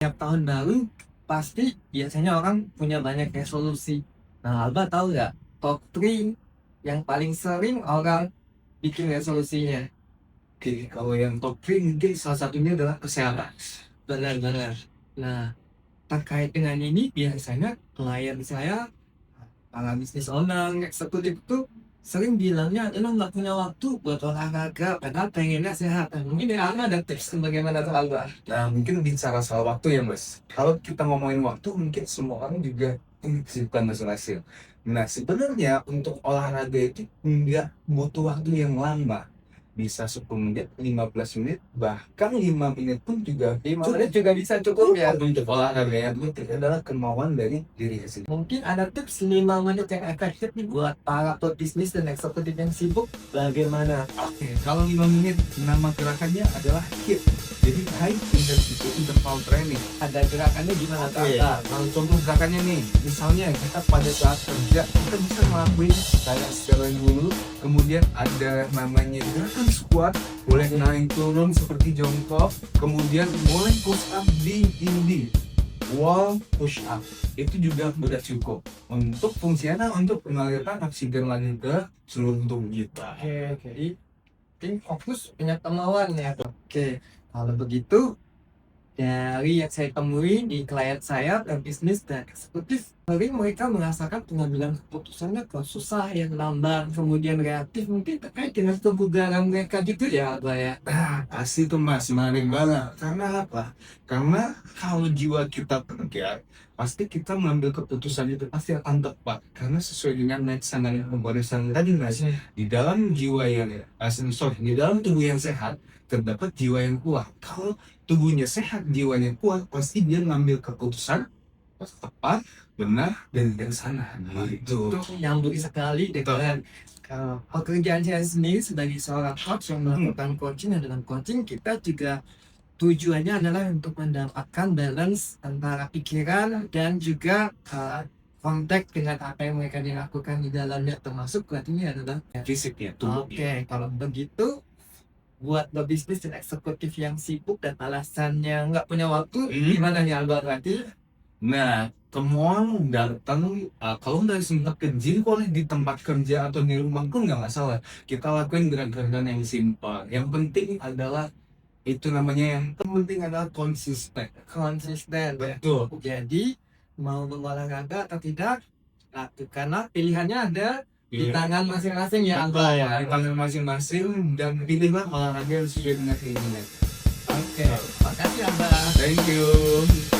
Tiap tahun baru pasti biasanya orang punya banyak resolusi. Nah, Alba tahu nggak top 3 yang paling sering orang bikin resolusinya? Oke, kalau yang top 3 mungkin salah satunya adalah kesehatan. Benar-benar. Nah, terkait dengan ini biasanya klien saya, para bisnis owner, eksekutif itu sering bilangnya adalah nggak punya waktu buat olahraga, padahal pengennya sehat. Nah, mungkin ya ada tips bagaimana tuh Alba? Nah, mungkin bicara soal waktu ya, Mas. Kalau kita ngomongin waktu, mungkin semua orang juga punya kesibukan masing-masing. Nah, sebenarnya untuk olahraga itu nggak butuh waktu yang lama. Bisa 10 menit, 15 menit, bahkan 5 menit pun juga 5 menit juga bisa cukup ya. untuk olahraga. Yang penting adalah kemauan dari diri sendiri. Mungkin ada tips 5 menit yang efektif nih buat para pebisnis dan eksekutif yang sibuk. Bagaimana? Oke, kalau 5 menit, nama gerakannya adalah HIIT. Jadi High Intensity Interval Training. Ada gerakannya gimana tuh? Kalau contoh gerakannya nih, misalnya kita pada saat kerja, kita bisa ngelakuin kayak sekarang dulu, kemudian ada namanya gerakan squat, boleh naik turun seperti jongkok, kemudian boleh push up di dinding, wall push up. Itu juga sudah cukup untuk fungsinya untuk mengalirkan oksigen lagi ke seluruh tubuh kita. Oke, jadi tim fokus punya kemauan ya. Oke, kalau begitu dari yang saya temui di klien saya dan bisnis dan eksekutif, sering mereka merasakan pengambilan keputusannya kok susah, yang lambat, kemudian reaktif, mungkin terkait dengan kebugaran mereka gitu ya, Pak ya. Pasti tuh Mas, menarik banget. Karena apa? Karena kalau jiwa kita tegak, pasti kita mengambil keputusan itu pasti akan tepat. Karena sesuai dengan next yang pembahasan tadi Mas, di dalam jiwa yang di dalam tubuh yang sehat terdapat jiwa yang kuat. Kalau tubuhnya sehat, jiwanya kuat, pasti dia ngambil keputusan tepat, benar, dan bijaksana. Gitu. Itu nyambung sekali dengan pekerjaan saya sendiri sebagai seorang coach yang melakukan coaching, dan dalam coaching kita juga tujuannya adalah untuk mendapatkan balance antara pikiran dan juga kontak dengan apa yang mereka dilakukan di dalamnya, termasuk artinya adalah Fisiknya, Oke, kalau begitu buat pebisnis dan eksekutif yang sibuk dan alasannya nggak punya waktu, gimana nih Alba berarti? Nah, temuan datang kalau nggak sempat ke gym, boleh di tempat kerja atau di rumah pun nggak masalah. Kita lakuin gerakan yang simpel. Yang penting adalah itu namanya yang penting adalah konsisten. Konsisten ya. Betul. Jadi mau berolahraga atau tidak, lakukanlah, pilihannya ada di Iya. tangan masing-masing ya Alba ya. Di tangan masing-masing dan pilihlah olahraga yang sesuai dengan keinginan. Oke, makasih Alba. Thank you.